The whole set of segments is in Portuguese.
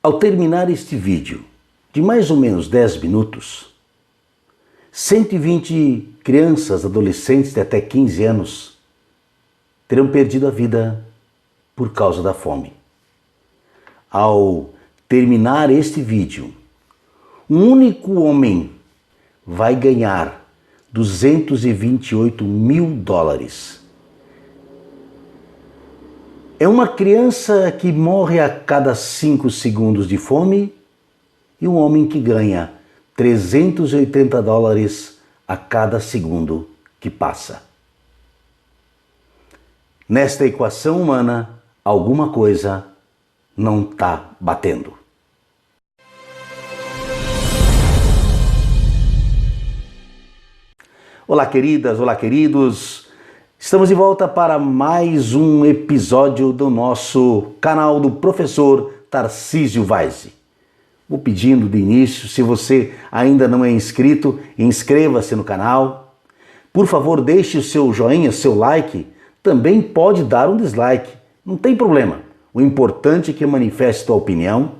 Ao terminar este vídeo, de mais ou menos 10 minutos, 120 crianças, adolescentes de até 15 anos terão perdido a vida por causa da fome. Ao terminar este vídeo, um único homem vai ganhar $228 mil. É uma criança que morre a cada 5 segundos de fome e um homem que ganha $380 a cada segundo que passa. Nesta equação humana, alguma coisa não está batendo. Olá, queridas, olá, queridos. Estamos de volta para mais um episódio do nosso canal do professor Tarcísio Vaise. Vou pedindo de início, se você ainda não é inscrito, inscreva-se no canal. Por favor, deixe o seu joinha, seu like. Também pode dar um dislike, não tem problema. O importante é que manifeste sua opinião.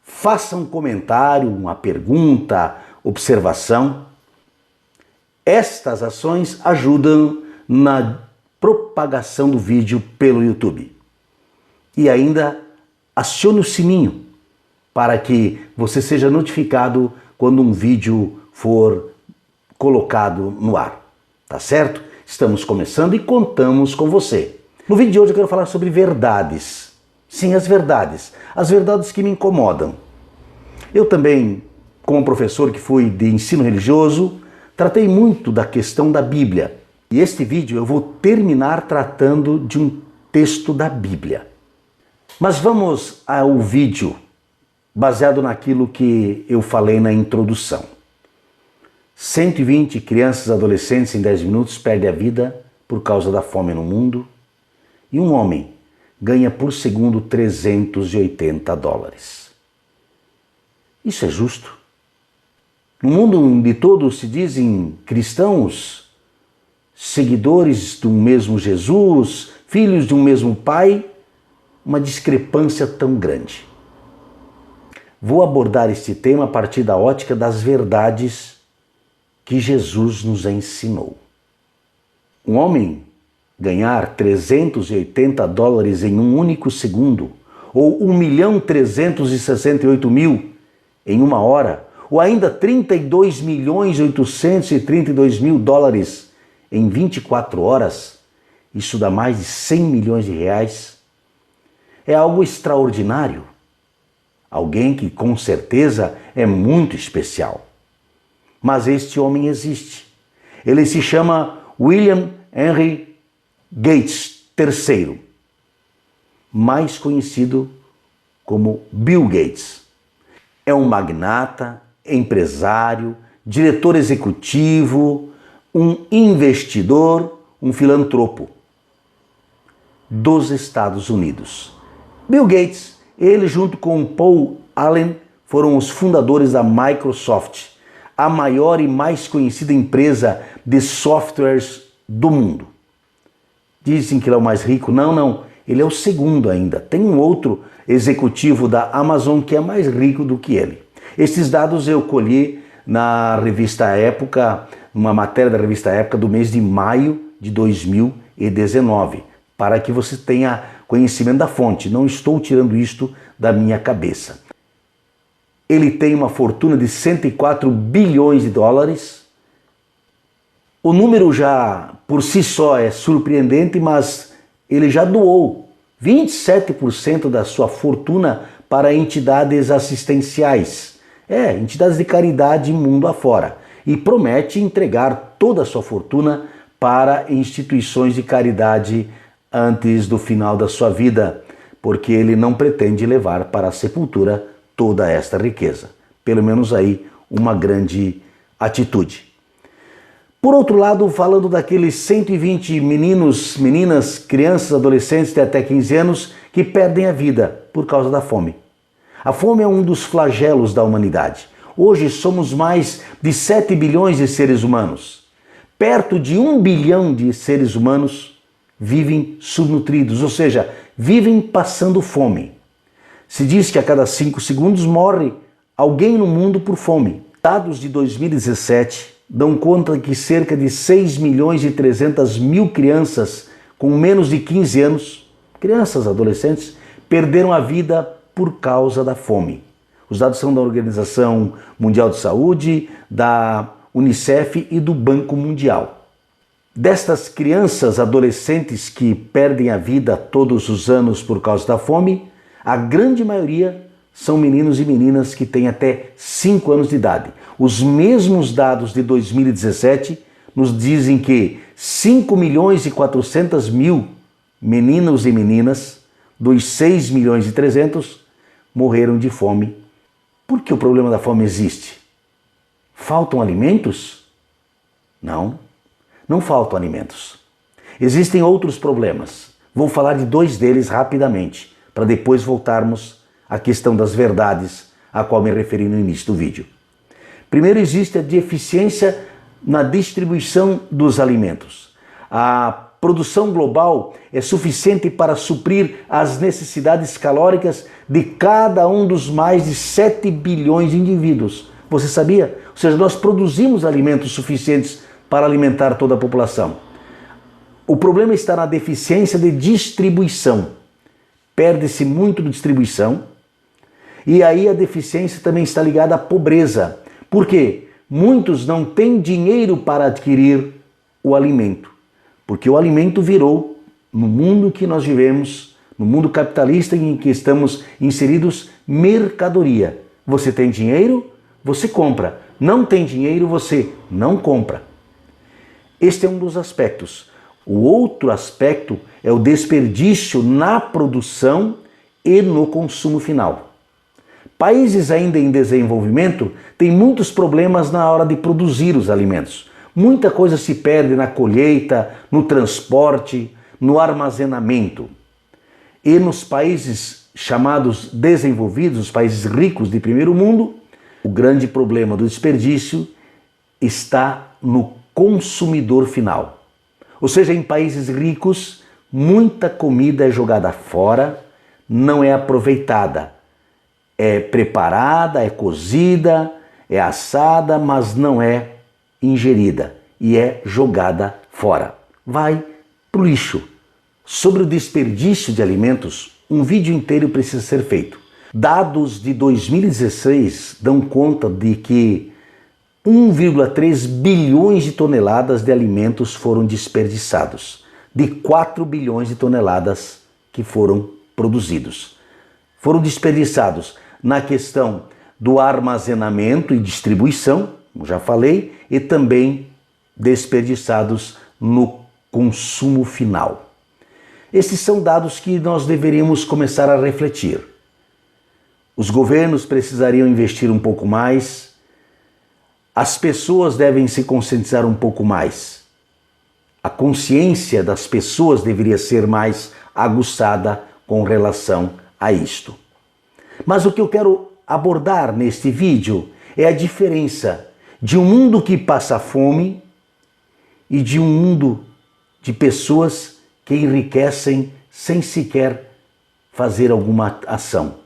Faça um comentário, uma pergunta, observação. Estas ações ajudam na propagação do vídeo pelo YouTube. E ainda acione o sininho para que você seja notificado quando um vídeo for colocado no ar. Tá certo? Estamos começando e contamos com você. No vídeo de hoje eu quero falar sobre verdades. Sim, as verdades que me incomodam. Eu também, como professor que fui de ensino religioso, tratei muito da questão da Bíblia. E este vídeo eu vou terminar tratando de um texto da Bíblia. Mas vamos ao vídeo baseado naquilo que eu falei na introdução. 120 crianças e adolescentes em 10 minutos perdem a vida por causa da fome no mundo. E um homem ganha por segundo $380. Isso é justo? No mundo onde todos se dizem cristãos, seguidores do mesmo Jesus, filhos de um mesmo Pai, uma discrepância tão grande. Vou abordar este tema a partir da ótica das verdades que Jesus nos ensinou. Um homem ganhar $380 em um único segundo, ou 1.368.000 em uma hora, ou ainda $32.832.000 em 24 horas, isso dá mais de R$100 milhões, é algo extraordinário. Alguém que com certeza é muito especial. Mas este homem existe. Ele se chama William Henry Gates III, mais conhecido como Bill Gates. É um magnata, empresário, diretor executivo, um investidor, um filantropo dos Estados Unidos. Bill Gates, ele junto com Paul Allen, foram os fundadores da Microsoft, a maior e mais conhecida empresa de softwares do mundo. Dizem que ele é o mais rico. Não, ele é o segundo ainda. Tem um outro executivo da Amazon que é mais rico do que ele. Esses dados eu colhi na revista Época, uma matéria da revista Época do mês de maio de 2019, para que você tenha conhecimento da fonte. Não estou tirando isto da minha cabeça. Ele tem uma fortuna de $104 bilhões. O número já por si só é surpreendente, mas ele já doou 27% da sua fortuna para entidades assistenciais. Entidades de caridade mundo afora. E promete entregar toda a sua fortuna para instituições de caridade antes do final da sua vida, porque ele não pretende levar para a sepultura toda esta riqueza. Pelo menos aí uma grande atitude. Por outro lado, falando daqueles 120 meninos, meninas, crianças, adolescentes de até 15 anos que perdem a vida por causa da fome. A fome é um dos flagelos da humanidade. Hoje somos mais de 7 bilhões de seres humanos. Perto de 1 bilhão de seres humanos vivem subnutridos, ou seja, vivem passando fome. Se diz que a cada 5 segundos morre alguém no mundo por fome. Dados de 2017 dão conta que cerca de 6.300.000 crianças com menos de 15 anos, crianças, adolescentes, perderam a vida por causa da fome. Os dados são da Organização Mundial de Saúde, da Unicef e do Banco Mundial. Destas crianças, adolescentes que perdem a vida todos os anos por causa da fome, a grande maioria são meninos e meninas que têm até 5 anos de idade. Os mesmos dados de 2017 nos dizem que 5.400.000 meninos e meninas dos 6.300.000 morreram de fome. Por que o problema da fome existe? Faltam alimentos? Não, não faltam alimentos. Existem outros problemas. Vou falar de 2 deles rapidamente, para depois voltarmos à questão das verdades a qual me referi no início do vídeo. Primeiro, existe a deficiência na distribuição dos alimentos. A produção global é suficiente para suprir as necessidades calóricas de cada um dos mais de 7 bilhões de indivíduos. Você sabia? Ou seja, nós produzimos alimentos suficientes para alimentar toda a população. O problema está na deficiência de distribuição. Perde-se muito de distribuição. E aí a deficiência também está ligada à pobreza. Por quê? Muitos não têm dinheiro para adquirir o alimento. Porque o alimento virou, no mundo que nós vivemos, no mundo capitalista em que estamos inseridos, mercadoria. Você tem dinheiro, você compra. Não tem dinheiro, você não compra. Este é um dos aspectos. O outro aspecto é o desperdício na produção e no consumo final. Países ainda em desenvolvimento têm muitos problemas na hora de produzir os alimentos. Muita coisa se perde na colheita, no transporte, no armazenamento. E nos países chamados desenvolvidos, os países ricos de primeiro mundo, o grande problema do desperdício está no consumidor final. Ou seja, em países ricos, muita comida é jogada fora, não é aproveitada. É preparada, é cozida, é assada, mas não é ingerida e é jogada fora. Vai para o lixo. Sobre o desperdício de alimentos, um vídeo inteiro precisa ser feito. Dados de 2016 dão conta de que 1,3 bilhões de toneladas de alimentos foram desperdiçados, de 4 bilhões de toneladas que foram produzidos. Foram desperdiçados na questão do armazenamento e distribuição, como já falei, e também desperdiçados no consumo final. Esses são dados que nós deveríamos começar a refletir. Os governos precisariam investir um pouco mais, as pessoas devem se conscientizar um pouco mais. A consciência das pessoas deveria ser mais aguçada com relação a isto. Mas o que eu quero abordar neste vídeo é a diferença de um mundo que passa fome e de um mundo de pessoas que enriquecem sem sequer fazer alguma ação.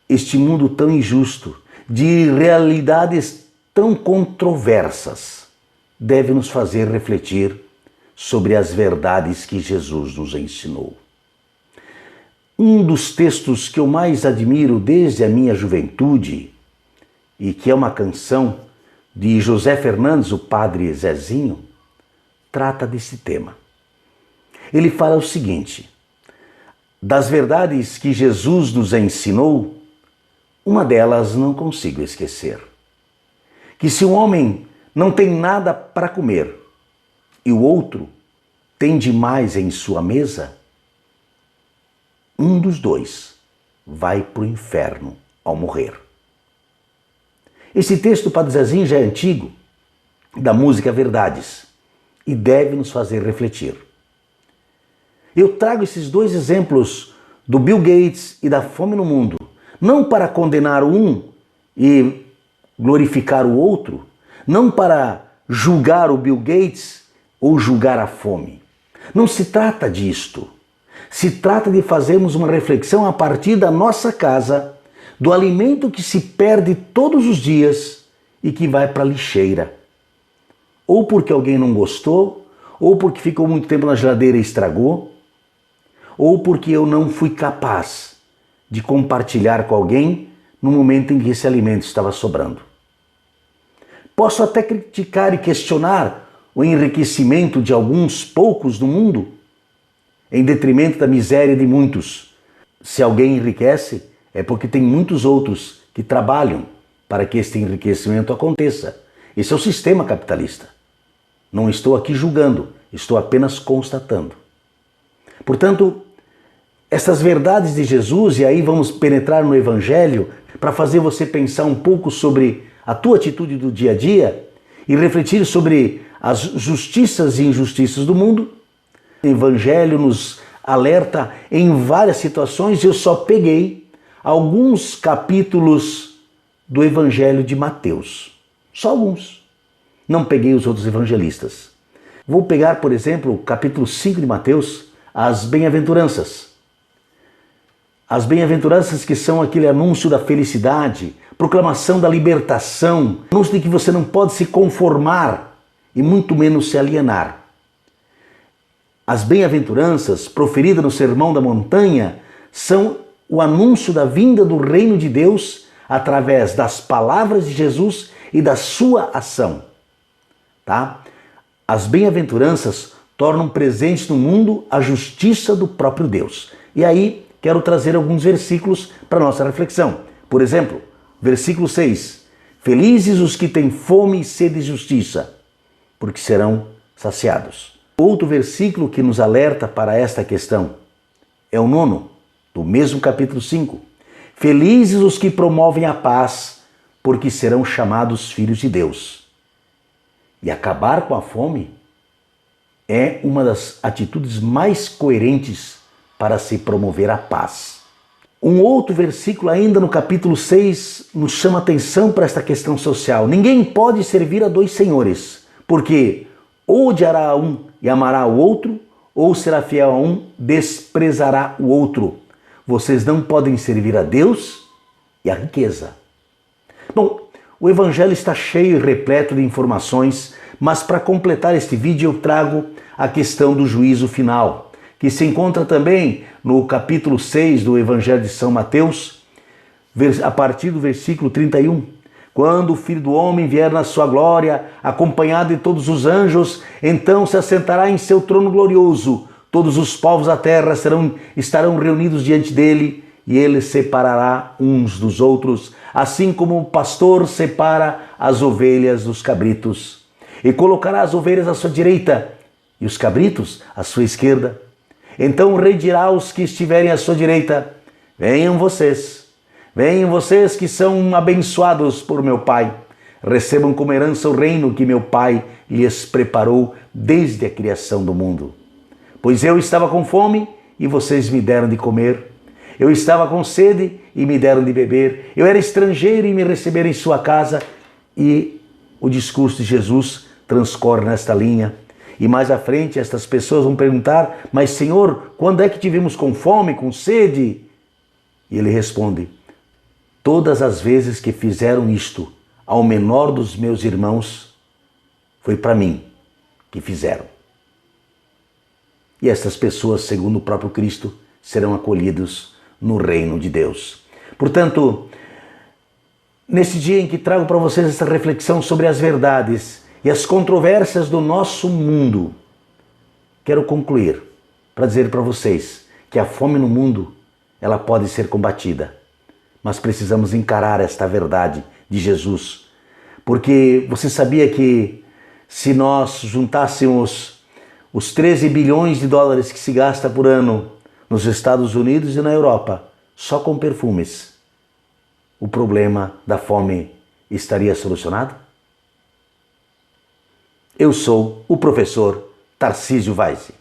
Este mundo tão injusto, de realidades tão controversas, deve nos fazer refletir sobre as verdades que Jesus nos ensinou. Um dos textos que eu mais admiro desde a minha juventude, e que é uma canção de José Fernandes, o padre Zezinho, trata desse tema. Ele fala o seguinte: das verdades que Jesus nos ensinou, uma delas não consigo esquecer. Que se um homem não tem nada para comer e o outro tem demais em sua mesa, um dos dois vai para o inferno ao morrer. Esse texto do Padre Zezinho já é antigo, da música Verdades, e deve nos fazer refletir. Eu trago esses 2 exemplos do Bill Gates e da fome no mundo, não para condenar um e glorificar o outro, não para julgar o Bill Gates ou julgar a fome. Não se trata disto. Se trata de fazermos uma reflexão a partir da nossa casa, do alimento que se perde todos os dias e que vai para a lixeira. Ou porque alguém não gostou, ou porque ficou muito tempo na geladeira e estragou, ou porque eu não fui capaz de compartilhar com alguém no momento em que esse alimento estava sobrando. Posso até criticar e questionar o enriquecimento de alguns poucos no mundo, em detrimento da miséria de muitos. Se alguém enriquece, é porque tem muitos outros que trabalham para que este enriquecimento aconteça. Esse é o sistema capitalista. Não estou aqui julgando, estou apenas constatando. Portanto, essas verdades de Jesus, e aí vamos penetrar no Evangelho para fazer você pensar um pouco sobre a tua atitude do dia a dia e refletir sobre as justiças e injustiças do mundo. O Evangelho nos alerta em várias situações. Eu só peguei alguns capítulos do Evangelho de Mateus. Só alguns. Não peguei os outros evangelistas. Vou pegar, por exemplo, o capítulo 5 de Mateus, as bem-aventuranças. As bem-aventuranças que são aquele anúncio da felicidade, proclamação da libertação, anúncio de que você não pode se conformar e muito menos se alienar. As bem-aventuranças, proferidas no Sermão da Montanha, são o anúncio da vinda do reino de Deus através das palavras de Jesus e da sua ação. Tá? As bem-aventuranças tornam presente no mundo a justiça do próprio Deus. E aí, quero trazer alguns versículos para nossa reflexão. Por exemplo, versículo 6. Felizes os que têm fome e sede de justiça, porque serão saciados. Outro versículo que nos alerta para esta questão é o 9, do mesmo capítulo 5. Felizes os que promovem a paz, porque serão chamados filhos de Deus. E acabar com a fome é uma das atitudes mais coerentes para se promover a paz. Um outro versículo ainda no capítulo 6 nos chama atenção para esta questão social. Ninguém pode servir a dois senhores, porque ou odiará um e amará o outro, ou será fiel a um, desprezará o outro. Vocês não podem servir a Deus e a riqueza. Bom, o Evangelho está cheio e repleto de informações, mas para completar este vídeo eu trago a questão do juízo final, que se encontra também no capítulo 6 do Evangelho de São Mateus, a partir do versículo 31. Quando o Filho do Homem vier na sua glória, acompanhado de todos os anjos, então se assentará em seu trono glorioso. Todos os povos da terra estarão reunidos diante dele, e ele separará uns dos outros, assim como o pastor separa as ovelhas dos cabritos. E colocará as ovelhas à sua direita e os cabritos à sua esquerda. Então o rei dirá aos que estiverem à sua direita: venham vocês que são abençoados por meu Pai. Recebam como herança o reino que meu Pai lhes preparou desde a criação do mundo. Pois eu estava com fome e vocês me deram de comer. Eu estava com sede e me deram de beber. Eu era estrangeiro e me receberam em sua casa. E o discurso de Jesus transcorre nesta linha. E mais à frente estas pessoas vão perguntar: mas Senhor, quando é que te vimos com fome, com sede? E ele responde: todas as vezes que fizeram isto ao menor dos meus irmãos, foi para mim que fizeram. E essas pessoas, segundo o próprio Cristo, serão acolhidos no reino de Deus. Portanto, nesse dia em que trago para vocês essa reflexão sobre as verdades e as controvérsias do nosso mundo, quero concluir para dizer para vocês que a fome no mundo, ela pode ser combatida, mas precisamos encarar esta verdade de Jesus. Porque você sabia que se nós juntássemos os 13 bilhões de dólares que se gasta por ano nos Estados Unidos e na Europa, só com perfumes, o problema da fome estaria solucionado? Eu sou o professor Tarcísio Weise.